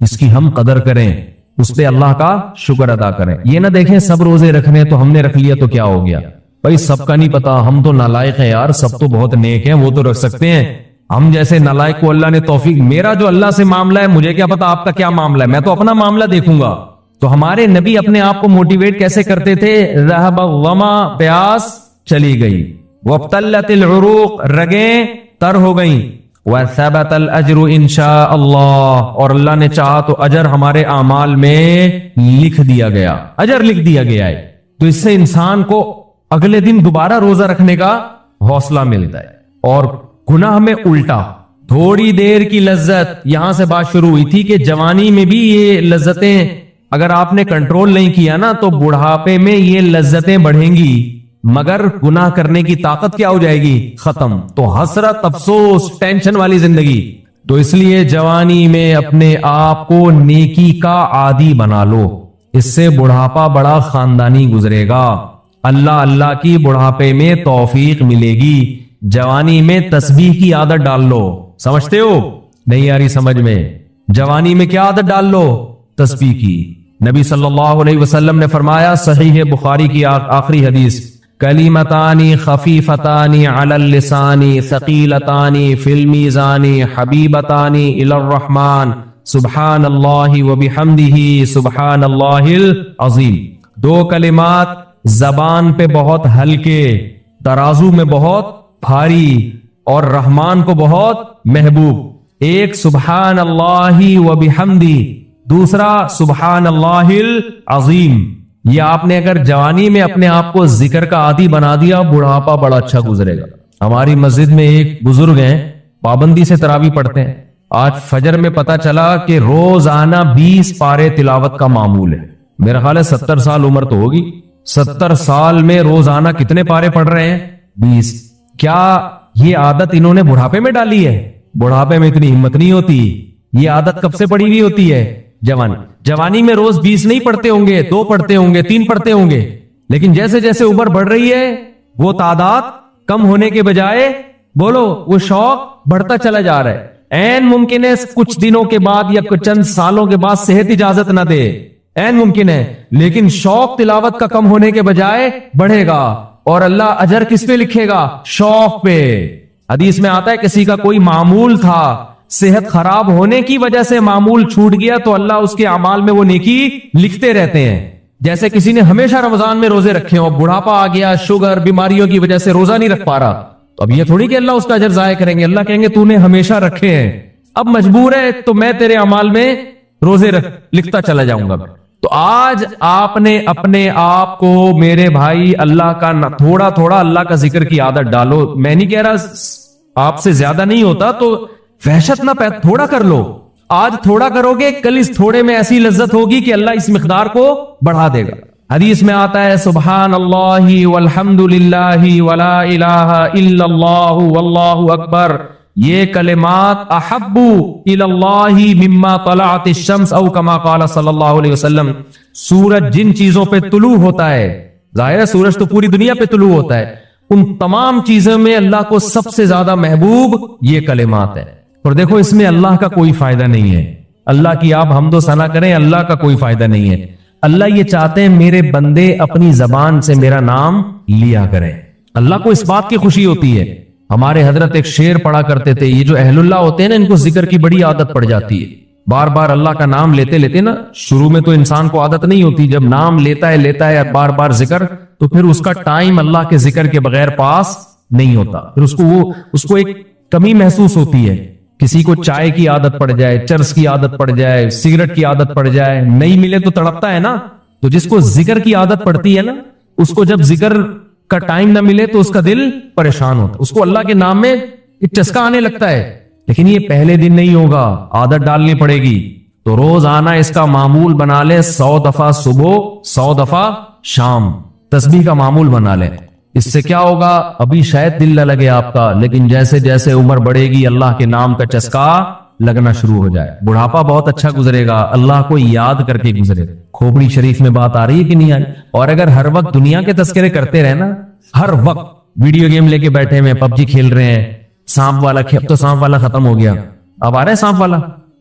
اس کی ہم قدر کریں, اس پہ اللہ کا شکر ادا کریں. یہ نہ دیکھیں سب روزے رکھنے تو ہم نے رکھ لیا تو کیا ہو گیا, بھائی سب کا نہیں پتا, ہم تو نالائق ہیں یار, سب تو بہت نیک ہیں, وہ تو رکھ سکتے ہیں. ہم جیسے نالائق کو اللہ نے توفیق, میرا جو اللہ سے معاملہ ہے مجھے کیا پتا آپ کا کیا معاملہ ہے, میں تو اپنا معاملہ دیکھوں گا. تو ہمارے نبی اپنے آپ کو موٹیویٹ کیسے کرتے تھے؟ ذهب الظما, پیاس چلی گئی, وابتلت العروق, رگیں تر ہو گئیں, وثبت الاجر انشاء اللہ, اور اللہ نے چاہا تو اجر ہمارے اعمال میں لکھ دیا گیا, اجر لکھ دیا گیا ہے. تو اس سے انسان کو اگلے دن دوبارہ روزہ رکھنے کا حوصلہ ملتا ہے. اور گناہ میں الٹا, تھوڑی دیر کی لذت, یہاں سے بات شروع ہوئی تھی کہ جوانی میں بھی یہ لذتیں اگر آپ نے کنٹرول نہیں کیا نا تو بڑھاپے میں یہ لذتیں بڑھیں گی, مگر گناہ کرنے کی طاقت کیا ہو جائے گی؟ ختم. تو حسرت, افسوس, ٹینشن والی زندگی. تو اس لیے جوانی میں اپنے آپ کو نیکی کا عادی بنا لو, اس سے بڑھاپا بڑا خاندانی گزرے گا. اللہ اللہ کی بڑھاپے میں توفیق ملے گی. جوانی میں تسبیح کی عادت ڈال لو, سمجھتے ہو؟ نہیں آ رہی سمجھ میں؟ جوانی میں کیا عادت ڈال لو؟ تسبیح کی. نبی صلی اللہ علیہ وسلم نے فرمایا, صحیح بخاری کی آخری حدیث, کلمتانی خفیفتانی علی اللسانی ثقیلتانی فی المیزانی حبیبتانی الی الرحمن سبحان اللہ وبحمدہ سبحان اللہ العظیم. دو کلمات زبان پہ بہت ہلکے, ترازو میں بہت بھاری, اور رحمان کو بہت محبوب. ایک سبحان اللہ وبحمدہ, دوسرا سبحان اللہ العظیم. یہ آپ نے اگر جوانی میں اپنے آپ کو ذکر کا عادی بنا دیا, بڑھاپا بڑا اچھا گزرے گا. ہماری مسجد میں ایک بزرگ ہیں, پابندی سے تراویح پڑھتے ہیں. آج فجر میں پتا چلا کہ روزانہ 20 پارے تلاوت کا معمول ہے. میرا خیال ہے 70 سال عمر تو ہوگی, 70 سال میں روزانہ کتنے پارے پڑھ رہے ہیں؟ 20. کیا یہ عادت انہوں نے بڑھاپے میں ڈالی ہے؟ بڑھاپے میں اتنی ہمت نہیں ہوتی. یہ عادت کب سے پڑی ہوئی ہوتی ہے؟ جوانی میں روز 20 نہیں پڑھتے ہوں گے, 2 پڑھتے ہوں گے, 3 پڑھتے ہوں گے, لیکن جیسے جیسے عمر بڑھ رہی ہے وہ تعداد کم ہونے کے بجائے بولو وہ شوق بڑھتا چلا جا رہا ہے. این ممکن ہے کچھ دنوں کے بعد یا کچھ چند سالوں کے بعد صحت اجازت نہ دے, این ممکن ہے, لیکن شوق تلاوت کا کم ہونے کے بجائے بڑھے گا. اور اللہ اجر کس پہ لکھے گا؟ شوق پہ. حدیث میں آتا ہے کسی کا کوئی معمول تھا, صحت خراب ہونے کی وجہ سے معمول چھوٹ گیا تو اللہ اس کے اعمال میں وہ نیکی لکھتے رہتے ہیں. جیسے کسی نے ہمیشہ رمضان میں روزے رکھے ہوں, بڑھاپا آ گیا, شوگر, بیماریوں کی وجہ سے روزہ نہیں رکھ پا رہا, تو اب یہ تھوڑی کہ اللہ اس کا اجر ضائع کریں گے. اللہ کہیں گے تو نے ہمیشہ رکھے ہیں, اب مجبور ہے تو میں تیرے اعمال میں روزے لکھتا چلا جاؤں گا. تو آج آپ نے اپنے آپ کو میرے بھائی اللہ کا تھوڑا تھوڑا اللہ کا ذکر کی عادت ڈالو. میں نہیں کہہ رہا آپ سے زیادہ نہیں ہوتا تو وحشت نہ تھوڑا کر لو. آج تھوڑا کرو گے, کل اس تھوڑے میں ایسی لذت ہوگی کہ اللہ اس مقدار کو بڑھا دے گا. حدیث میں آتا ہے سبحان اللہ والحمد للہ ولا الہ الا اللہ واللہ اکبر, یہ کلمات احب الی اللہ مما طلعت الشمس او کما قال صلی اللہ علیہ وسلم. سورج جن چیزوں پہ طلوع ہوتا ہے, ظاہر ہے سورج تو پوری دنیا پہ طلوع ہوتا ہے, ان تمام چیزوں میں اللہ کو سب سے زیادہ محبوب یہ کلمات ہے. اور دیکھو اس میں اللہ کا کوئی فائدہ نہیں ہے, اللہ کی آپ حمد و ثنا کریں, اللہ کا کوئی فائدہ نہیں ہے. اللہ یہ چاہتے ہیں میرے بندے اپنی زبان سے میرا نام لیا کریں. اللہ کو اس بات کی خوشی ہوتی ہے. ہمارے حضرت ایک شعر پڑھا کرتے تھے, یہ جو اہل اللہ ہوتے ہیں نا ان کو ذکر کی بڑی عادت پڑ جاتی ہے. بار بار اللہ کا نام لیتے لیتے نا, شروع میں تو انسان کو عادت نہیں ہوتی, جب نام لیتا ہے بار بار ذکر, تو پھر اس کا ٹائم اللہ کے ذکر کے بغیر پاس نہیں ہوتا. پھر اس کو ایک کمی محسوس ہوتی ہے. کسی کو چائے کی عادت پڑ جائے, چرس کی عادت پڑ جائے, سگریٹ کی عادت پڑ جائے, نہیں ملے تو تڑپتا ہے نا. تو جس کو ذکر کی عادت پڑتی ہے نا, اس کو جب ذکر کا ٹائم نہ ملے تو اس کا دل پریشان ہوتا, اس کو اللہ کے نام میں ایک چسکا آنے لگتا ہے. لیکن یہ پہلے دن نہیں ہوگا, عادت ڈالنی پڑے گی. تو روز آنا اس کا معمول بنا لے, 100 دفعہ صبح 100 دفعہ شام تسبیح کا معمول بنا لے. اس سے کیا ہوگا؟ ابھی شاید دل نہ لگے آپ کا, لیکن جیسے جیسے عمر بڑھے گی اللہ کے نام کا چسکا لگنا شروع ہو جائے. بڑھاپا بہت اچھا گزرے گا, اللہ کو یاد کر کے گزرے. کھوپڑی شریف میں بات آ رہی ہے کہ نہیں آ رہی؟ اور اگر ہر وقت دنیا کے تذکرے کرتے رہے نا, ہر وقت ویڈیو گیم لے کے بیٹھے ہیں, PUBG کھیل رہے ہیں, سانپ والا, اب تو سانپ والا ختم ہو گیا, اب آ رہا ہے سانپ والا,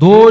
2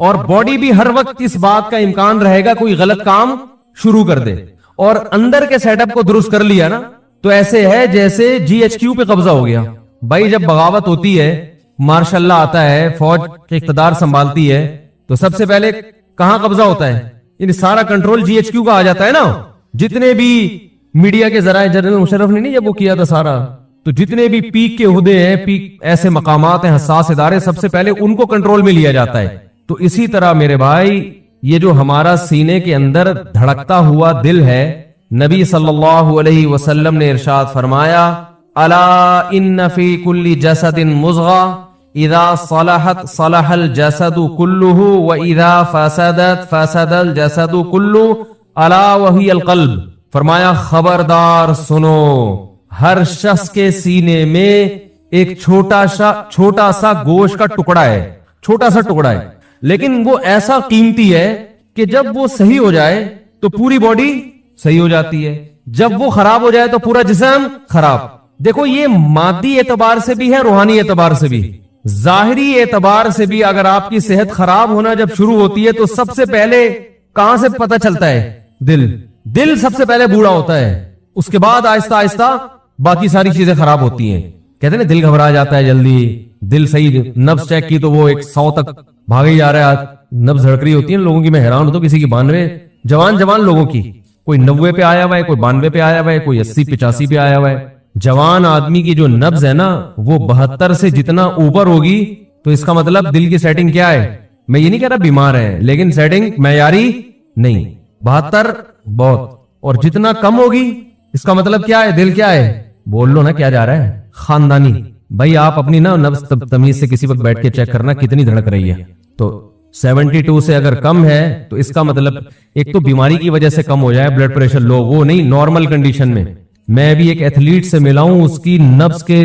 اور باڈی بھی ہر وقت اس بات کا امکان رہے گا کوئی غلط کام شروع کر دے. اور اندر کے سیٹ اپ کو درست کر لیا نا تو ایسے ہے جیسے جی ایچ کیو پہ قبضہ ہو گیا. بھائی جب بغاوت ہوتی ہے, ماشاء اللہ آتا ہے, فوج کے اقتدار سنبھالتی ہے, تو سب سے پہلے کہاں قبضہ ہوتا ہے؟ یعنی سارا کنٹرول جی ایچ کیو کا آ جاتا ہے نا. جتنے بھی میڈیا کے ذرائع, جنرل مشرف نے نہیں جب وہ کیا تھا سارا, تو جتنے بھی پیک کے عہدے ہیں, پیک ایسے مقامات ہیں, حساس ادارے, سب سے پہلے ان کو کنٹرول میں لیا جاتا ہے. تو اسی طرح میرے بھائی یہ جو ہمارا سینے کے اندر دھڑکتا ہوا دل ہے, نبی صلی اللہ علیہ وسلم نے ارشاد فرمایا الا ان فی کل جسد مضغہ اذا صلحت صلح الجسد كله واذا فسدت فسد الجسد كله الا وهي القلب. فرمایا خبردار سنو, ہر شخص کے سینے میں ایک چھوٹا سا گوشت کا ٹکڑا ہے, چھوٹا سا ٹکڑا ہے, لیکن وہ ایسا قیمتی ہے کہ جب وہ صحیح ہو جائے تو پوری باڈی صحیح ہو جاتی ہے, جب وہ خراب ہو جائے تو پورا جسم خراب. دیکھو یہ مادی اعتبار سے بھی ہے, روحانی اعتبار سے بھی, ظاہری اعتبار سے بھی. اگر آپ کی صحت خراب ہونا جب شروع ہوتی ہے تو سب سے پہلے کہاں سے پتہ چلتا ہے؟ دل سب سے پہلے بوڑھا ہوتا ہے, اس کے بعد آہستہ آہستہ باقی ساری چیزیں خراب ہوتی ہیں. کہتے ہیں نا دل گھبرا جاتا ہے جلدی, دل صحیح نبض چیک کی تو وہ 100 تک بھاگ ہی جا رہا ہے, نبض دھڑک رہی ہوتی ہے لوگوں کی. میں حیران ہوتا ہوں, کسی کی 92, جوان لوگوں کی, کوئی 90 پہ آیا ہوا ہے, کوئی 92 پہ آیا ہوا ہے, کوئی 80 85 پہ آیا ہوا ہے. جوان آدمی کی جو نبض ہے نا وہ 72 سے جتنا اوپر ہوگی تو اس کا مطلب دل کی سیٹنگ کیا ہے؟ میں یہ نہیں کہہ رہا بیمار ہے, لیکن سیٹنگ معیاری نہیں. 72 بہت, اور جتنا کم ہوگی اس کا مطلب کیا ہے؟ دل کیا ہے؟ بول لو نا کیا جا رہا ہے؟ خاندانی. بھائی آپ اپنی نا نبض تمیز سے کسی وقت بیٹھ کے چیک کرنا کتنی دھڑک رہی ہے. تو 72 سے اگر کم ہے تو اس کا مطلب ایک تو بیماری کی وجہ سے کم ہو جائے, بلڈ پریشر لو, وہ نہیں, نارمل کنڈیشن میں. میں بھی ایک ایتھلیٹ سے ملا ہوں, اس کی نبض کے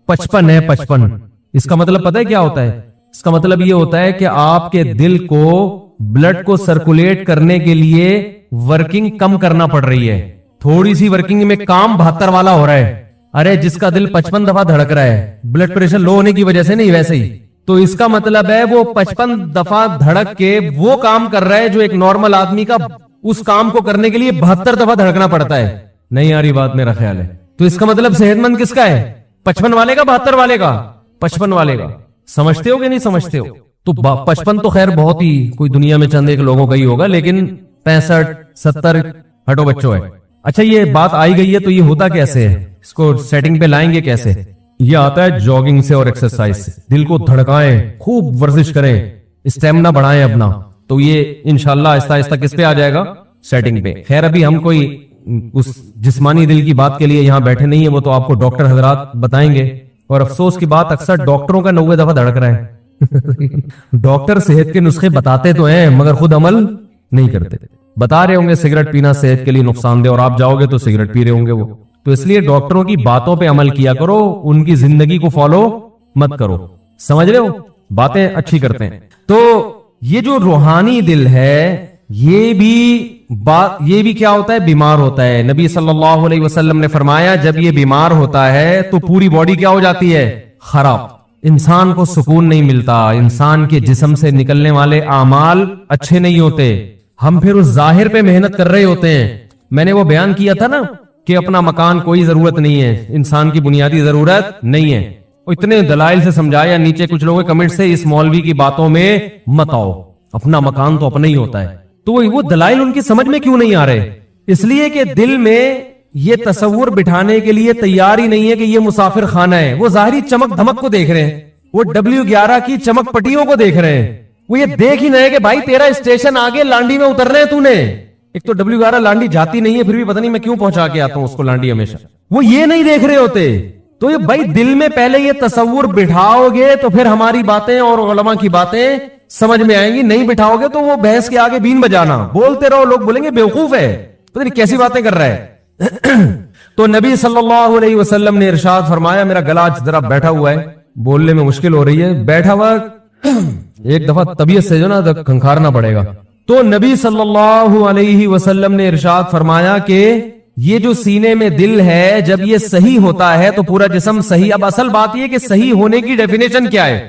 55 ہے, 55. اس کا مطلب پتہ ہے کیا ہوتا ہے؟ اس کا مطلب یہ ہوتا ہے کہ آپ کے دل کو بلڈ کو سرکولیٹ کرنے کے لیے ورکنگ کم کرنا پڑ رہی ہے. تھوڑی سی ورکنگ میں کام 72 والا ہو رہا ہے. ارے جس کا دل 55 دفعہ دھڑک رہا ہے, بلڈ پریشر لو ہونے کی وجہ سے نہیں, ویسے ہی, تو اس کا مطلب ہے وہ 55 دفعہ دھڑک کے وہ کام کر رہا ہے جو ایک نارمل آدمی کا اس کام کو کرنے کے لیے 72 دفعہ دھڑکنا پڑتا ہے. نہیں آ رہی بات میرا خیال ہے. تو اس کا مطلب صحت مند کس کا ہے؟ 55 والے کا, 72 والے کا؟ 55 والے کا. سمجھتے ہو کہ نہیں سمجھتے ہو؟ تو 55 تو خیر بہت ہی کوئی دنیا میں چند ایک لوگوں کا ہی ہوگا, لیکن 65 70 ہٹو بچوں ہے. اچھا یہ بات آئی گئی ہے تو یہ ہوتا کیسے ہے, اس کو سیٹنگ پہ لائیں گے کیسے؟ یہ آتا ہے جاگنگ سے اور ایکسرسائز سے. دل کو دھڑکائیں, خوب ورزش کریں, اسٹیمنا بڑھائیں اپنا, تو یہ انشاءاللہ آہستہ آہستہ کس پہ آ جائے گا؟ سیٹنگ پہ. خیر ابھی ہم کوئی اس جسمانی دل کی بات کے لیے یہاں بیٹھے نہیں ہیں, وہ تو آپ کو ڈاکٹر حضرات بتائیں گے. اور افسوس کی بات اکثر ڈاکٹروں کا 90 دفعہ دھڑک رہا ہے. ڈاکٹر صحت کے نسخے بتاتے تو ہیں مگر خود عمل نہیں کرتے. بتا رہے ہوں گے سگریٹ پینا صحت کے لیے نقصان دہ, اور آپ جاؤ گے تو سگریٹ پی رہے ہوں گے وہ. تو اس لیے ڈاکٹروں کی باتوں پہ عمل کیا کرو, ان کی زندگی کو فالو مت کرو. سمجھ رہے ہو؟ باتیں اچھی کرتے ہیں. تو یہ جو روحانی دل ہے یہ بھی کیا ہوتا ہے؟ بیمار ہوتا ہے. نبی صلی اللہ علیہ وسلم نے فرمایا جب یہ بیمار ہوتا ہے تو پوری باڈی کیا ہو جاتی ہے؟ خراب. انسان کو سکون نہیں ملتا, انسان کے جسم سے نکلنے والے اعمال اچھے نہیں ہوتے. ہم پھر اس ظاہر پہ محنت کر رہے ہوتے ہیں. میں نے وہ بیان کیا تھا نا کہ اپنا مکان کوئی ضرورت نہیں ہے, انسان کی بنیادی ضرورت نہیں ہے. اتنے دلائل سے سمجھایا, نیچے کچھ لوگوں کے کمنٹ سے اس مولوی کی باتوں میں مت آؤ, اپنا مکان تو اپنا ہی ہوتا ہے. تو وہ دلائل ان کی سمجھ میں کیوں نہیں آ رہے؟ اس لیے کہ دل میں یہ تصور بٹھانے کے لیے تیار ہی نہیں ہے کہ یہ مسافر خانہ ہے. وہ ظاہری چمک دھمک کو دیکھ رہے ہیں, وہ W11 کی چمک پٹیوں کو دیکھ رہے ہیں. وہ یہ دیکھ ہی نہیں کہ بھائی تیرا اسٹیشن آگے لانڈی میں اترنا ہے تو نے. ایک تو W11 لانڈی جاتی نہیں ہے, پھر بھی پتہ نہیں میں کیوں پہنچا کے آتا ہوں اس کو لانڈی ہمیشہ. وہ یہ نہیں دیکھ رہے ہوتے. تو یہ بھائی دل میں پہلے یہ تصور بٹھاؤ گے تو پھر ہماری باتیں اور علماء کی باتیں سمجھ میں آئیں گی. نہیں بٹھاؤ گے تو وہ بحث کے آگے بین بجانا, بولتے رہو, لوگ بولیں گے بیوقوف ہے, پتہ نہیں کیسی باتیں کر رہا ہے. تو نبی صلی اللہ علیہ وسلم نے ارشاد فرمایا, میرا گلا ذرا بیٹھا ہوا ہے, بولنے میں مشکل ہو رہی ہے, بیٹھا ہوا ایک دفعہ طبیعت سے جو نا کھنکھارنا پڑے گا. تو نبی صلی اللہ علیہ وسلم نے ارشاد فرمایا کہ یہ جو سینے میں دل ہے جب یہ صحیح ہوتا ہے تو پورا جسم صحیح. اب اصل بات یہ کہ صحیح ہونے کی ڈیفینیشن کیا ہے؟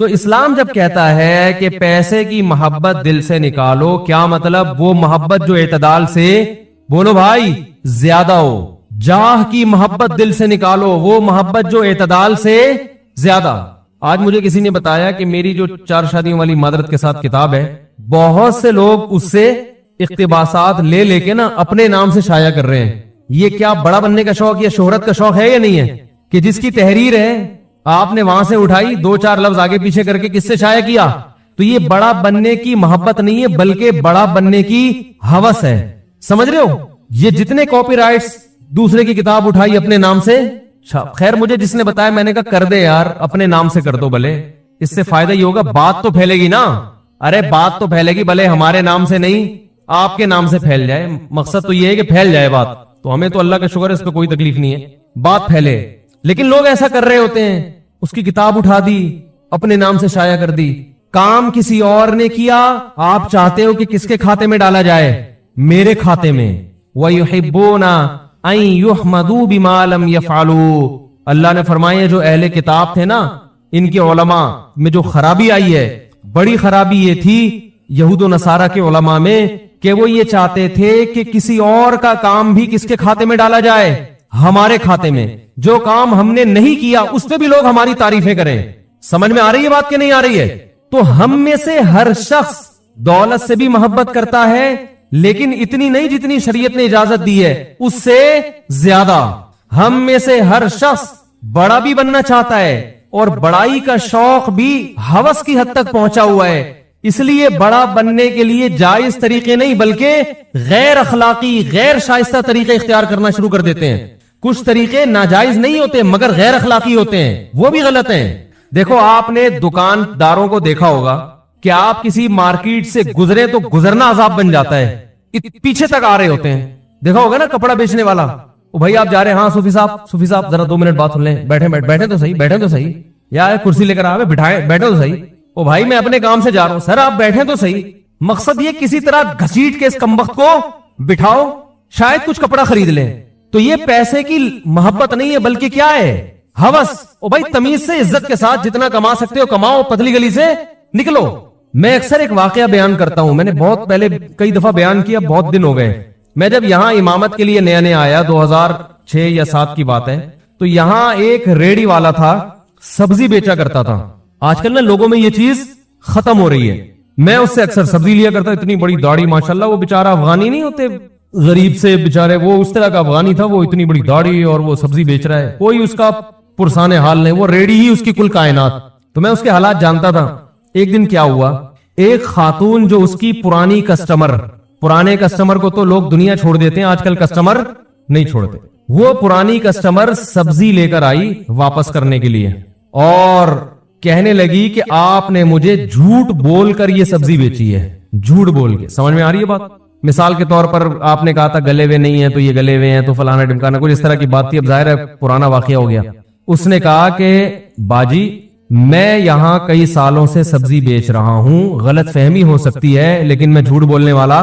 تو اسلام جب کہتا ہے کہ پیسے کی محبت دل سے نکالو، کیا مطلب؟ وہ محبت جو اعتدال سے، بولو بھائی، زیادہ ہو۔ جاہ کی محبت دل سے نکالو، وہ محبت جو اعتدال سے زیادہ۔ آج مجھے کسی نے بتایا کہ میری جو 4 شادیوں والی معذرت کے ساتھ کتاب ہے، بہت سے لوگ اس سے اقتباسات لے لے کے نا اپنے نام سے شائع کر رہے ہیں۔ یہ کیا بڑا بننے کا شوق یا شہرت کا شوق ہے یا نہیں ہے؟ کہ جس کی تحریر ہے آپ نے وہاں سے اٹھائی، 2-4 لفظ آگے پیچھے کر کے کس سے شائع کیا؟ تو یہ بڑا بننے کی محبت نہیں ہے، بلکہ بڑا بننے کی ہوس ہے۔ سمجھ رہے ہو؟ یہ جتنے کاپی رائٹس دوسرے کی کتاب اٹھائی اپنے نام سے، خیر مجھے جس نے بتایا میں نے کہا کر دے یار، اپنے نام سے کر دو بھلے، اس سے فائدہ ہی ہوگا، بات تو پھیلے گی نا۔ ارے بات تو پھیلے گی، بھلے ہمارے نام سے نہیں آپ کے نام سے پھیل جائے، مقصد تو یہ ہے کہ پھیل جائے بات، تو ہمیں تو اللہ کا شکر ہے، اس پہ کوئی تکلیف نہیں ہے، بات پھیلے۔ لیکن لوگ ایسا کر رہے ہوتے ہیں، اس کی کتاب اٹھا دی، اپنے نام سے شائع کر دی، کام کسی اور نے کیا، آپ چاہتے ہو کہ کس کے کھاتے میں ڈالا جائے؟ میرے کھاتے میں۔ وَيُحِبُّونَ أَن يُحْمَدُوا بِمَا لَمْ يَفْعَلُوا۔ اللہ نے فرمایا جو اہل کتاب تھے نا، ان کے علماء میں جو خرابی آئی ہے، بڑی خرابی یہ تھی یہود و نصارہ کے علماء میں کہ وہ یہ چاہتے تھے کہ کسی اور کا کام بھی کس کے کھاتے میں ڈالا جائے؟ ہمارے کھاتے میں۔ جو کام ہم نے نہیں کیا اس پہ بھی لوگ ہماری تعریفیں کریں۔ سمجھ میں آ رہی ہے بات کہ نہیں آ رہی ہے؟ تو ہم میں سے ہر شخص دولت سے بھی محبت کرتا ہے، لیکن اتنی نہیں جتنی شریعت نے اجازت دی ہے، اس سے زیادہ۔ ہم میں سے ہر شخص بڑا بھی بننا چاہتا ہے، اور بڑائی کا شوق بھی ہوس کی حد تک پہنچا ہوا ہے۔ اس لیے بڑا بننے کے لیے جائز طریقے نہیں بلکہ غیر اخلاقی، غیر شائستہ طریقے اختیار کرنا شروع کر دیتے ہیں۔ کچھ طریقے ناجائز نہیں ہوتے مگر غیر اخلاقی ہوتے ہیں، وہ بھی غلط ہیں۔ دیکھو آپ نے دکانداروں کو دیکھا ہوگا کہ آپ کسی مارکیٹ سے گزرے تو گزرنا عذاب بن جاتا ہے، پیچھے تک آ رہے ہوتے ہیں۔ دیکھا ہوگا نا کپڑا بیچنے والا، او بھائی آپ جا رہے ہیں، ہاں صوفی صاحب ذرا 2 منٹ بات سن لیں، بیٹھے تو صحیح یا کرسی لے کر آوے، بیٹھے تو صحیح۔ او بھائی میں اپنے کام سے جا رہا ہوں، سر آپ بیٹھیں تو صحیح۔ مقصد یہ کسی طرح گھسیٹ کے اس کمبخت کو بٹھاؤ، شاید کچھ کپڑا خرید لیں۔ تو یہ پیسے کی محبت نہیں ہے بلکہ کیا ہے؟ ہوس۔ او بھائی تمیز سے عزت کے ساتھ جتنا کما سکتے ہو کماؤ، پتلی گلی سے نکلو۔ میں اکثر ایک واقعہ بیان کرتا ہوں، میں نے بہت پہلے کئی دفعہ بیان کیا، بہت دن ہو گئے۔ میں جب یہاں امامت کے لیے نیا آیا، 2006 یا 2007 کی بات ہے، تو یہاں ایک ریڑی والا تھا، سبزی بیچا کرتا تھا۔ آج کل نا لوگوں میں یہ چیز ختم ہو رہی ہے۔ میں اس سے اکثر سبزی لیا کرتا، اتنی بڑی داڑھی ماشاءاللہ، وہ بیچارہ افغانی نہیں ہوتے غریب سے بیچارے، وہ اس طرح کا افغانی تھا، وہ اتنی بڑی داڑھی اور وہ سبزی بیچ رہا ہے، کوئی اس کا پرسان حال نہیں، وہ ریڑی ہی اس کی کل کائنات۔ تو میں اس کے حالات جانتا تھا۔ ایک دن کیا ہوا، ایک خاتون جو اس کی پرانی کسٹمر، پرانے کسٹمر کو تو لوگ دنیا چھوڑ دیتے ہیں، آج کل کسٹمر نہیں چھوڑتے، وہ پرانی کسٹمر سبزی لے کر آئی واپس کرنے کے لیے، اور کہنے لگی کہ آپ نے مجھے جھوٹ بول کر یہ سبزی بیچی ہے، جھوٹ بول کے۔ سمجھ میں آ رہی ہے بات؟ مثال کے طور پر آپ نے کہا تھا گلے ہوئے نہیں ہیں تو یہ گلے ہوئے ہیں، تو فلانا ڈمکانا، کچھ اس طرح کی بات تھی، اب ظاہر ہے پرانا واقعہ ہو گیا۔ اس نے کہا کہ باجی میں یہاں کئی سالوں سے سبزی بیچ رہا ہوں، غلط فہمی ہو سکتی ہے لیکن میں جھوٹ بولنے والا۔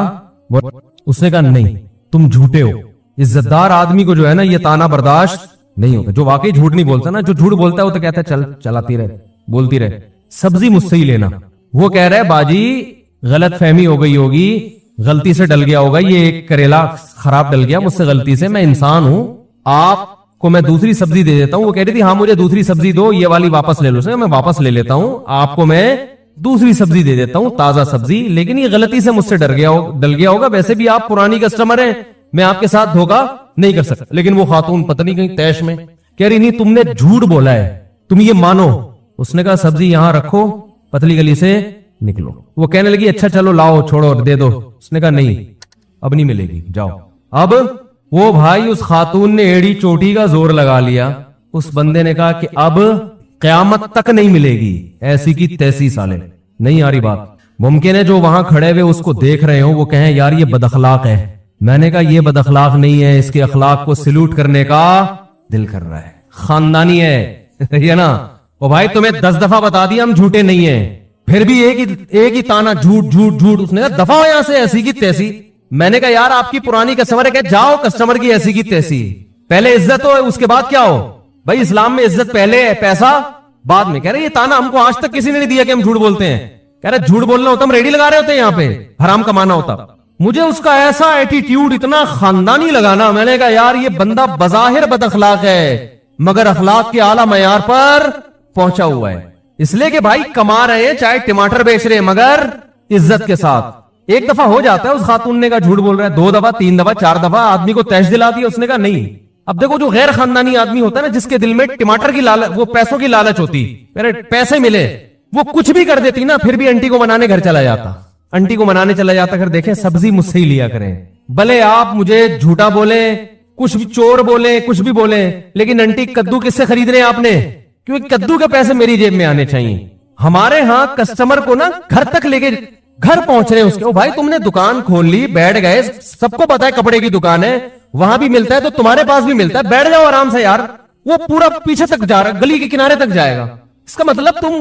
اس نے کہا نہیں تم جھوٹے ہو۔ عزتدار آدمی کو جو ہے نا یہ تانا برداشت نہیں ہوتا، جو واقعی جھوٹ نہیں بولتا نا، جو جھوٹ بولتا ہے وہ تو کہتا ہے چل چلاتی رہے، بولتی رہے، سبزی مجھ سے ہی لینا۔ وہ کہہ رہا ہے باجی غلط فہمی ہو گئی ہوگی، غلطی سے ڈل گیا ہوگا، یہ ایک کریلا خراب ڈل گیا مجھ سے غلطی سے، میں انسان ہوں، آپ کو میں دوسری سبزی دے دیتا ہوں۔ وہ کہہ رہی تھی ہاں مجھے دوسری سبزی دو، یہ والی واپس لے لو۔ میں واپس لے لیتا ہوں، آپ کو میں دوسری سبزی دے دیتا ہوں، تازہ سبزی، لیکن یہ غلطی سے مجھ سے ڈل گیا ہوگا، ویسے بھی آپ پرانی کسٹمر ہیں، میں آپ کے ساتھ دھوکا نہیں کر سکتا۔ لیکن وہ خاتون پتہ نہیں کہیں تیش میں کہہ رہی نہیں تم نے جھوٹ بولا ہے، تم یہ مانو۔ اس نے کہا سبزی یہاں رکھو، پتلی گلی سے نکلو۔ وہ کہنے لگی اچھا چلو لاؤ چھوڑو دے دو۔ اس نے کہا نہیں اب نہیں ملے گی، جاؤ۔ اب وہ بھائی اس خاتون نے ایڑی چوٹی کا زور لگا لیا، اس بندے نے کہا کہ اب قیامت تک نہیں ملے گی، ایسی کی تیسی سالے۔ نہیں آ رہی بات؟ ممکن ہے جو وہاں کھڑے ہوئے اس کو دیکھ رہے ہو وہ کہیں یار یہ بد اخلاق ہے۔ میں نے کہا یہ بد اخلاق نہیں ہے، اس کے اخلاق کو سلوٹ کرنے کا دل کر رہا ہے، خاندانی ہے یہ نا۔ وہ بھائی تمہیں 10 دفعہ بتا دیا ہم جھوٹے نہیں ہیں، پھر بھی ایک ہی تانا جھوٹ جھوٹ جھوٹ۔ اس نے کہا دفعہ ہو یہاں سے، ایسی کی تیسی۔ میں نے کہا یار آپ کی پرانی کسٹمر ہے کہ جاؤ کسٹمر کی ایسی کی تیسی، پہلے عزت ہو اس کے بعد کیا ہو؟ بھائی اسلام میں عزت پہلے ہے، پیسہ بعد میں کہہ رہے یہ تانا ہم کو آج تک کسی نے نہیں دیا کہ ہم جھوٹ بولتے ہیں. کہہ رہے جھوٹ بولنا ہوتا ہم ریڈی لگا رہے ہوتے ہیں یہاں پہ, حرام کمانا ہوتا. مجھے اس کا ایسا ایٹیٹیوڈ اتنا خاندانی لگانا, میں نے کہا یار یہ بندہ بظاہر بد اخلاق ہے مگر اخلاق کے اعلیٰ معیار پر پہنچا ہوا ہے. اس لیے کہ بھائی کما رہے ہیں, چاہے ٹماٹر بیچ رہے ہیں, مگر عزت کے ساتھ. ایک دفعہ ہو جاتا ہے, اس خاتون نے کہا جھوٹ بول رہا ہے, 2 دفعہ 3 دفعہ 4 دفعہ آدمی کو تیش دلا دیا, اس نے کہا نہیں. اب دیکھو جو غیر خاندانی آدمی ہوتا ہے نا, جس کے دل میں ٹماٹر کی لالچ, وہ پیسوں کی لالچ ہوتی, پیسے ملے, وہ کچھ بھی کر دیتی نا, پھر بھی انٹی کو منانے گھر چلا جاتا, انٹی کو منانے چلا جاتا. پھر دیکھیں سبزی مجھ سے ہی لیا کریں, بھلے آپ مجھے جھوٹا بولیں, کچھ بھی چور بولیں, کچھ بھی بولیں, لیکن انٹی کدو کس سے خرید رہے ہیں آپ نے, کیونکہ کدو کے پیسے میری جیب میں آنے چاہیے. ہمارے ہاں کسٹمر کو نا گھر تک لے کے, گھر پہنچ رہے ہیں اس کے, بھائی تم نے دکان کھول لی, بیٹھ گئے, سب کو پتا ہے کپڑے کی دکان ہے, وہاں بھی ملتا ہے تو تمہارے پاس بھی ملتا ہے, بیٹھ جاؤ آرام سے یار. وہ پورا پیچھے تک جا رہا, گلی کے کنارے تک جائے گا. اس کا مطلب تم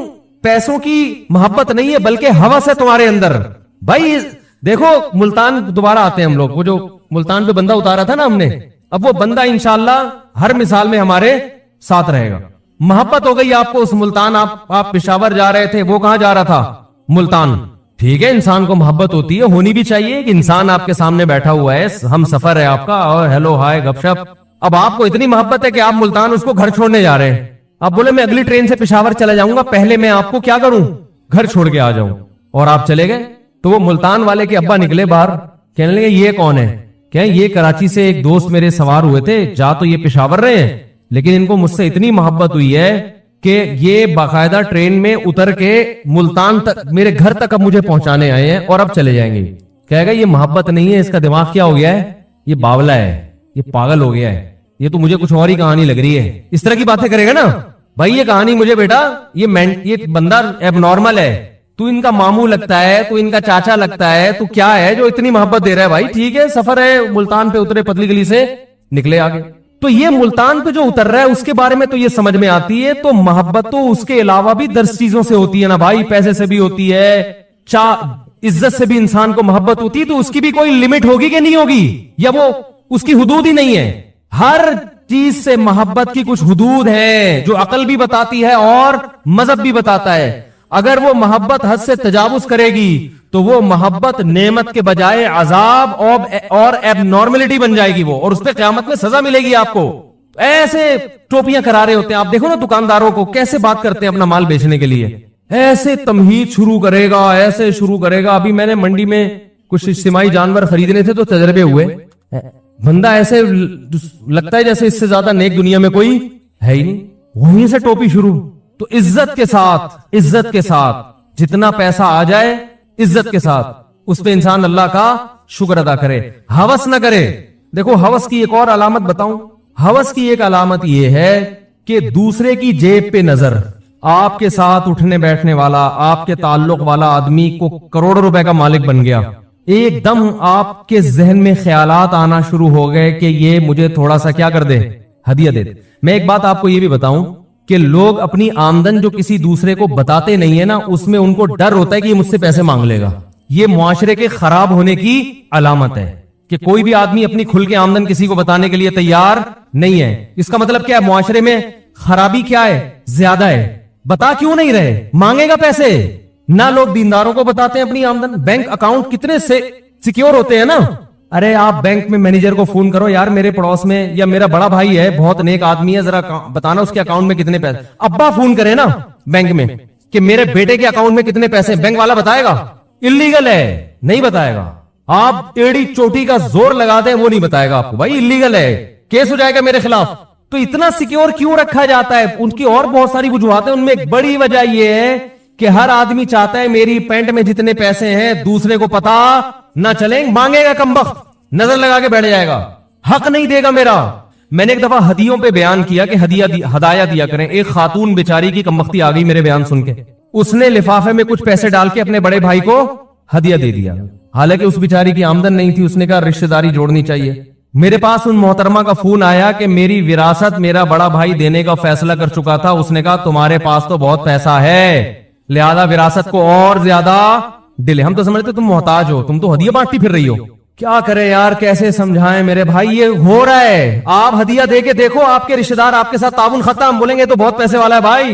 پیسوں کی محبت نہیں ہے بلکہ ہوس ہے تمہارے اندر. بھائی دیکھو ملتان دوبارہ آتے ہیں ہم لوگ, وہ جو ملتان پہ بندہ اتارا تھا نا ہم نے, اب وہ بندہ انشاءاللہ ہر مثال میں ہمارے ساتھ رہے گا. محبت ہو گئی آپ کو اس ملتان, آپ پشاور جا رہے تھے, وہ کہاں جا رہا تھا, ملتان. ٹھیک ہے, انسان کو محبت ہوتی ہے, ہونی بھی چاہیے کہ انسان آپ کے سامنے بیٹھا ہوا ہے, ہم سفر ہے آپ کا, اور ہیلو ہائے گپ شپ. اب آپ کو اتنی محبت ہے کہ آپ ملتان اس کو گھر چھوڑنے جا رہے ہیں. آپ بولے میں اگلی ٹرین سے پشاور چلا جاؤں گا, پہلے میں آپ کو کیا کروں, گھر چھوڑ کے آ جاؤں, اور آپ چلے گئے. تو وہ ملتان والے کے ابا نکلے باہر, کہنے لگے یہ کون ہے, کہ یہ کراچی سے ایک دوست میرے سوار ہوئے تھے, جا تو یہ پشاور رہے ہیں, لیکن ان کو مجھ سے اتنی محبت ہوئی ہے کہ یہ باقاعدہ ٹرین میں اتر کے ملتان تک, میرے گھر تک اب مجھے پہنچانے آئے ہیں, اور اب چلے جائیں گے. کہے گا یہ محبت نہیں ہے, اس کا دماغ کیا ہو گیا ہے, یہ باولا ہے, یہ پاگل ہو گیا ہے, یہ تو مجھے کچھ اور ہی کہانی لگ رہی ہے. اس طرح کی باتیں کرے گا نا, بھائی یہ کہانی مجھے بیٹا, یہ بندہ ایب نارمل ہے, تو ان کا ماموں لگتا ہے, تو ان کا چاچا لگتا ہے, تو کیا ہے جو اتنی محبت دے رہا ہے. بھائی ٹھیک ہے, سفر ہے, ملتان پہ اترے, پتلی گلی سے نکلے آگے. تو یہ ملتان پہ جو اتر رہا ہے اس کے بارے میں تو یہ سمجھ میں آتی ہے. تو محبت تو اس کے علاوہ بھی 10 چیزوں سے ہوتی ہے نا بھائی, پیسے سے بھی ہوتی ہے, عزت سے بھی انسان کو محبت ہوتی ہے. تو اس کی بھی کوئی لمٹ ہوگی کہ نہیں ہوگی, یا وہ اس کی حدود ہی نہیں ہے. ہر چیز سے محبت کی کچھ حدود ہے جو عقل بھی بتاتی ہے اور مذہب بھی بتاتا ہے. اگر وہ محبت حد سے تجاوز کرے گی تو وہ محبت نعمت کے بجائے عذاب اور ایب نارملٹی بن جائے گی وہ, اور اس پہ قیامت میں سزا ملے گی آپ کو. ایسے ٹوپیاں کرا رہے ہوتے ہیں آپ, دیکھو نا دکانداروں کو کیسے بات کرتے ہیں اپنا مال بیچنے کے لیے, ایسے تمہید شروع کرے گا, ایسے شروع کرے گا. ابھی میں نے منڈی میں کچھ اجتماعی جانور خریدنے تھے تو تجربے ہوئے, بندہ ایسے لگتا ہے جیسے اس سے زیادہ نیک دنیا میں کوئی ہے ہی نہیں, وہیں سے ٹوپی شروع. تو عزت کے ساتھ جتنا پیسہ آ جائے, عزت کے ساتھ اس پہ انسان اللہ کا شکر ادا کرے, ہوس نہ کرے. دیکھو ہوس کی ایک اور علامت بتاؤں, ہوس کی ایک علامت یہ ہے کہ دوسرے کی جیب پہ نظر. آپ کے ساتھ اٹھنے بیٹھنے والا, آپ کے تعلق والا آدمی کو کروڑوں روپے کا مالک بن گیا, ایک دم آپ کے ذہن میں خیالات آنا شروع ہو گئے کہ یہ مجھے تھوڑا سا کیا کر دے, ہدیہ دے. میں ایک بات آپ کو یہ بھی بتاؤں کہ لوگ اپنی آمدن جو کسی دوسرے کو بتاتے نہیں ہے نا, اس میں ان کو ڈر ہوتا ہے کہ یہ مجھ سے پیسے مانگ لے گا. یہ معاشرے کے خراب ہونے کی علامت ہے کہ کوئی بھی آدمی اپنی کھل کے آمدن کسی کو بتانے کے لیے تیار نہیں ہے. اس کا مطلب کیا ہے, معاشرے میں خرابی کیا ہے, زیادہ ہے. بتا کیوں نہیں رہے, مانگے گا پیسے. نہ لوگ دینداروں کو بتاتے ہیں اپنی آمدن. بینک اکاؤنٹ کتنے سے سیکیور ہوتے ہیں نا, ارے آپ بینک میں مینیجر کو فون کرو, یار میرے پڑوس میں یا میرا بڑا بھائی ہے, بہت نیک آدمی ہے, ذرا بتانا اس کے اکاؤنٹ میں کتنے پیسے. ابا فون کرے نا بینک میں کہ میرے بیٹے کے اکاؤنٹ میں کتنے پیسے, بینک والا بتائے گا؟ اللیگل ہے, نہیں بتائے گا. آپ ایڑی چوٹی کا زور لگا دیں وہ نہیں بتائے گا آپ کو, بھائی اللیگل ہے, کیس ہو جائے گا میرے خلاف. تو اتنا سیکیور کیوں رکھا جاتا ہے؟ ان کی اور بہت ساری وجوہات ہیں, ان میں ایک بڑی وجہ یہ ہے کہ ہر آدمی چاہتا ہے میری پینٹ میں جتنے پیسے ہیں دوسرے کو پتا نہ چلیں. مانگے گا کمبخت, نظر لگا کے بیٹھ جائے گا, حق نہیں دے گا میرا. میں نے ایک دفعہ ہدیوں پہ بیان کیا کہ ہدایہ دیا کریں. ایک خاتون بیچاری کی کمبختی آ گئی میرے بیان سن کے, اس نے لفافے میں کچھ پیسے ڈال کے اپنے بڑے بھائی کو ہدیہ دے دیا, حالانکہ اس بیچاری کی آمدن نہیں تھی. اس نے کہا رشتہ داری جوڑنی چاہیے. میرے پاس ان محترمہ کا فون آیا کہ میری وراثت میرا بڑا بھائی دینے کا فیصلہ کر چکا تھا. اس نے کہا تمہارے پاس تو بہت پیسہ ہے, لہذا وراثت کو اور زیادہ ڈیلے. ہم تو سمجھتے تم محتاج ہو, تم تو ہدیہ بانٹتی پھر رہی ہو. کیا کرے یار, کیسے سمجھائیں میرے بھائی, یہ ہو رہا ہے. آپ ہدیہ دے کے دیکھو, آپ کے رشتہ دار آپ کے ساتھ تعاون ختم, بولیں گے تو بہت پیسے والا ہے بھائی.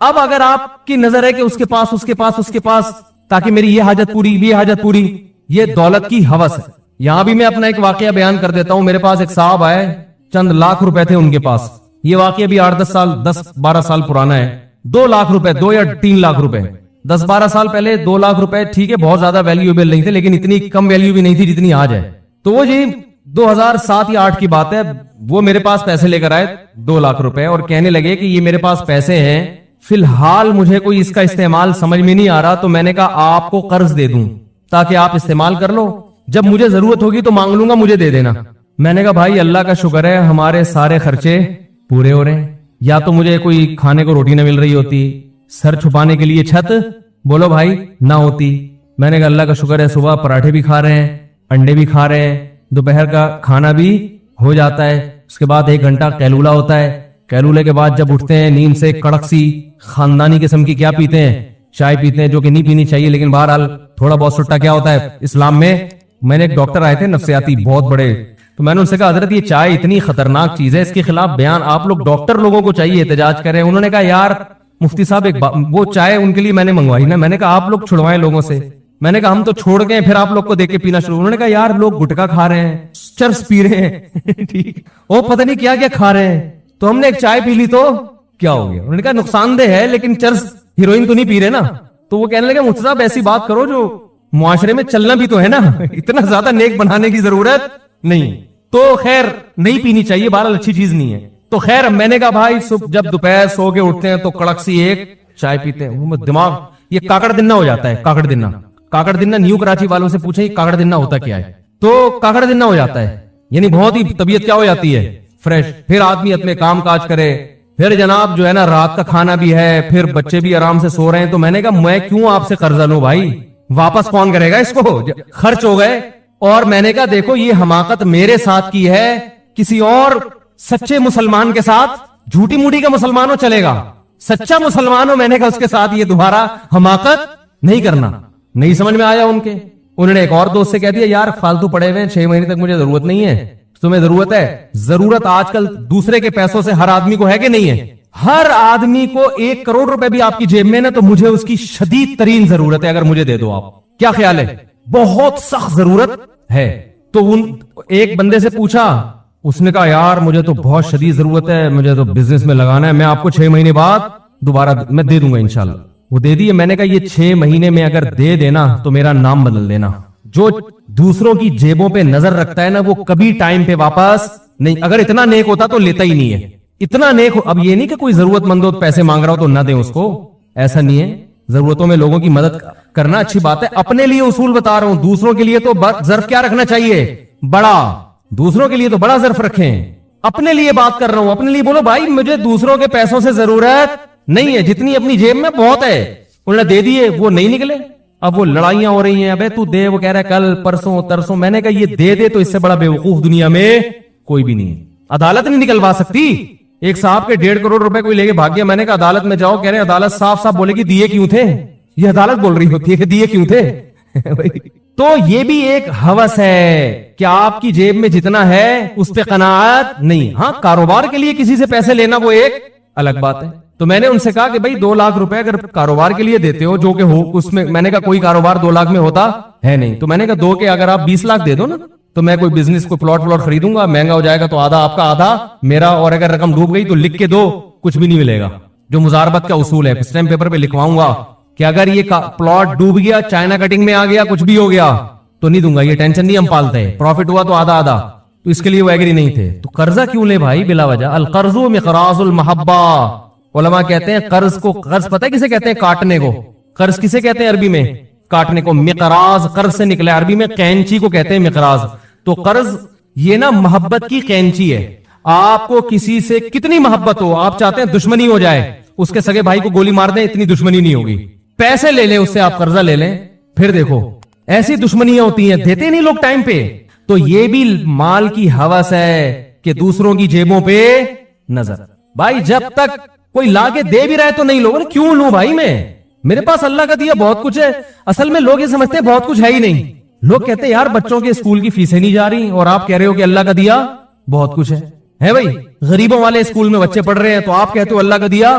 اب اگر آپ کی نظر ہے کہ اس کے پاس تاکہ میری یہ حاجت پوری, یہ دولت کی ہوس ہے. یہاں بھی میں اپنا ایک واقعہ بیان کر دیتا ہوں. میرے پاس ایک صاحب آئے, چند لاکھ روپے تھے ان کے پاس. یہ واقعہ بھی 10-12 سال پرانا ہے. 2 لاکھ روپے, 2 یا 3 لاکھ روپے, 10-12 سال پہلے 2 لاکھ روپے ٹھیک ہے بہت زیادہ ویلیوبل نہیں تھے, لیکن اتنی کم ویلیو بھی نہیں تھی جتنی آج ہے. تو وہ جی 2007 یا 2008 کی بات ہے, وہ میرے پاس پیسے لے کر آئے 2 لاکھ روپے, اور کہنے لگے کہ یہ میرے پاس پیسے ہیں, فی الحال مجھے کوئی اس کا استعمال سمجھ میں نہیں آ رہا, تو میں نے کہا آپ کو قرض دے دوں تاکہ آپ استعمال کر لو, جب مجھے ضرورت ہوگی تو مانگ لوں گا, مجھے دے دینا. میں نے کہا بھائی اللہ کا شکر ہے ہمارے سارے خرچے پورے ہو رہے ہیں. یا تو مجھے کوئی کھانے کو روٹی نہ مل رہی ہوتی, سر چھپانے کے لیے چھت بولو بھائی نہ ہوتی. میں نے کہا اللہ کا شکر ہے صبح پراٹھے بھی کھا رہے ہیں, انڈے بھی کھا رہے ہیں, دوپہر کا کھانا بھی ہو جاتا ہے, اس کے بعد 1 گھنٹہ قیلولہ ہوتا ہے. قیلولے کے بعد جب اٹھتے ہیں نیند سے, کڑک سی خاندانی قسم کی کیا پیتے ہیں, چائے پیتے ہیں, جو کہ نہیں پینی چاہیے, لیکن بہرحال تھوڑا بہت سٹا کیا ہوتا ہے اسلام میں. میں نے ایک ڈاکٹر آئے تھے نفسیاتی بہت بڑے, تو میں نے ان سے کہا حضرت یہ چائے اتنی خطرناک چیز ہے, اس کے خلاف بیان آپ لوگ ڈاکٹر لوگوں کو چاہیے احتجاج کریں. انہوں نے کہا یار مفتی صاحب وہ چائے ان کے لیے میں نے منگوائی نا, میں نے کہا آپ لوگ چھڑوائیں لوگوں سے, میں نے کہا ہم تو چھوڑ گئے پھر آپ لوگ کو دیکھ کے پینا شروع. انہوں نے کہا یار لوگ گٹکا کھا رہے ہیں, چرس پی رہے ہیں ٹھیک, وہ پتہ نہیں کیا کیا کھا رہے ہیں, تو ہم نے ایک چائے پی لی تو کیا ہو گیا. انہوں نے کہا نقصان دہ ہے لیکن چرس ہیروئن تو نہیں پی رہے نا. تو وہ کہنے لگے مفتی صاحب ایسی بات کرو جو معاشرے میں چلنا بھی تو ہے نا, اتنا زیادہ نیک بنانے کی ضرورت نہیں. تو خیر نہیں پینی چاہیے, بہرحال اچھی چیز نہیں ہے. تو خیر میں نے کہا بھائی جب دوپہر سو کے اٹھتے ہیں تو کڑک سی ایک چائے پیتے ہیں, دماغ یہ کاکڑ دنہ ہو جاتا ہے. کاکڑ دنہ نیو کراچی والوں سے پوچھیں کاکڑ دنہ ہوتا کیا ہے, تو کاکڑ دنہ ہو جاتا ہے, یعنی بہت ہی طبیعت کیا ہو جاتی ہے فریش. پھر آدمی اپنے کام کاج کرے, پھر جناب جو ہے نا رات کا کھانا بھی ہے, پھر بچے بھی آرام سے سو رہے ہیں. تو میں نے کہا میں کیوں آپ سے قرضہ لوں بھائی, واپس کون کرے گا اس کو, خرچ ہو گئے. اور میں نے کہا دیکھو یہ حماقت میرے ساتھ کی ہے, کسی اور سچے مسلمان کے ساتھ جھوٹی موٹی کا مسلمان ہو چلے گا, سچا مسلمان ہو میں نے کہا اس کے ساتھ یہ دوبارہ حماقت نہیں کرنا. نہیں سمجھ میں آیا ان کے. انہوں نے ایک اور دوست سے کہہ دیا یار فالتو پڑے ہوئے 6 مہینے تک مجھے ضرورت نہیں ہے, تمہیں ضرورت ہے. ضرورت آج کل دوسرے کے پیسوں سے ہر آدمی کو ہے کہ نہیں ہے, ہر آدمی کو 1 کروڑ روپے بھی آپ کی جیب میں نا تو مجھے اس کی شدید ترین ضرورت ہے, اگر مجھے دے دو آپ. کیا خیال ہے, بہت سخت ضرورت ہے. تو ایک بندے سے پوچھا, اس نے کہا یار مجھے تو بہت شدید ضرورت ہے, مجھے تو بزنس میں لگانا ہے, میں آپ کو 6 مہینے بعد دوبارہ میں دے دوں گا انشاءاللہ. وہ دے دیے. میں نے کہا یہ 6 مہینے میں اگر دے دینا تو میرا نام بدل دینا. جو دوسروں کی جیبوں پہ نظر رکھتا ہے نا وہ کبھی ٹائم پہ واپس نہیں, اگر اتنا نیک ہوتا تو لیتا ہی نہیں ہے. اتنا نیک اب یہ نہیں کہ کوئی ضرورت مند ہو پیسے مانگ رہا ہو تو نہ دیں اس کو, ایسا نہیں ہے. ضرورتوں میں لوگوں کی مدد کرنا اچھی بات ہے. اپنے لیے اصول بتا رہا ہوں, دوسروں کے لیے تو ظرف کیا رکھنا چاہیے, بڑا. دوسروں کے لیے تو بڑا ظرف رکھیں. اپنے لیے بات کر رہا ہوں, اپنے لیے بولو بھائی مجھے دوسروں کے پیسوں سے ضرورت نہیں ہے, جتنی اپنی جیب میں بہت ہے. انہوں نے دے دیے, وہ نہیں نکلے. اب وہ لڑائیاں ہو رہی ہیں, ابے تو دے, وہ کہہ رہا ہے کل پرسوں ترسوں. میں نے کہا یہ دے دے تو اس سے بڑا بیوقوف دنیا میں کوئی بھی نہیں ہے. عدالت نہیں نکلوا سکتی. ایک صاحب کے 1.5 کروڑ روپے کوئی لے کے بھاگ گیا. میں نے کہا عدالت میں جاؤ, کہہ رہے عدالت صاف صاف بولے گی دیے کیوں تھے. یہ عدالت بول رہی ہوتی ہے کہ دیے کیوں تھے. تو یہ بھی ایک ہوس ہے کہ آپ کی جیب میں جتنا ہے اس پہ قناعت نہیں. ہاں کاروبار کے لیے کسی سے پیسے لینا وہ ایک الگ بات ہے. تو میں نے ان سے کہا کہ بھائی 2 لاکھ روپے اگر کاروبار کے لیے دیتے ہو جو کہ ہو اس میں نے کہا کوئی کاروبار 2 لاکھ میں ہوتا ہے نہیں. تو میں نے کہا 2 کے اگر آپ 20 لاکھ دے دو نا تو میں کوئی بزنس کو پلاٹ خریدوں گا, مہنگا ہو جائے گا تو آدھا آپ کا آدھا میرا, اور اگر رقم ڈوب گئی تو لکھ کے دو, کچھ بھی نہیں ملے گا. جو مزاربت کا اصول ہے اسٹیمپ پیپر پہ لکھواؤں گا کہ اگر یہ پلاٹ ڈوب گیا, چائنا کٹنگ میں آ گیا, کچھ بھی ہو گیا تو نہیں دوں گا, یہ ٹینشن نہیں ہم پالتے. پروفٹ ہوا تو آدھا آدھا, تو اس کے لیے وہ ایگری نہیں تھے. تو قرضہ کیوں لے بھائی بلا وجہ. القرض مقراض المحبہ. علماء کہتے ہیں قرض کو, قرض پتہ ہے کسے کہتے ہیں, کاٹنے کو. قرض کسے کہتے ہیں عربی میں, کاٹنے کو. مقراض قرض سے نکلا, عربی میں قینچی کو کہتے ہیں مقراض. تو قرض یہ نا محبت کی قینچی ہے. آپ کو کسی سے کتنی محبت ہو, آپ چاہتے ہیں دشمنی ہو جائے, اس کے سگے بھائی کو گولی مار دیں, اتنی دشمنی نہیں ہوگی. پیسے لے لیں اس سے, آپ قرضہ لے لیں, پھر دیکھو ایسی دشمنیاں ہوتی ہیں, دیتے نہیں لوگ ٹائم پہ. تو یہ بھی مال کی ہوس ہے کہ دوسروں کی جیبوں پہ نظر. بھائی جب تک کوئی لا کے دے بھی رہا ہے تو نہیں لو, کیوں لوں بھائی میں, میرے پاس اللہ کا دیا بہت کچھ ہے. اصل میں لوگ یہ سمجھتے ہیں بہت کچھ ہے ہی نہیں. لوگ کہتے ہیں یار بچوں کے اسکول کی فیسیں نہیں جا رہی, اور آپ کہہ رہے ہو کہ اللہ کا دیا بہت کچھ ہے بھائی. غریبوں والے اسکول میں بچے پڑھ رہے ہیں تو آپ کہتے ہو اللہ کا دیا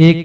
1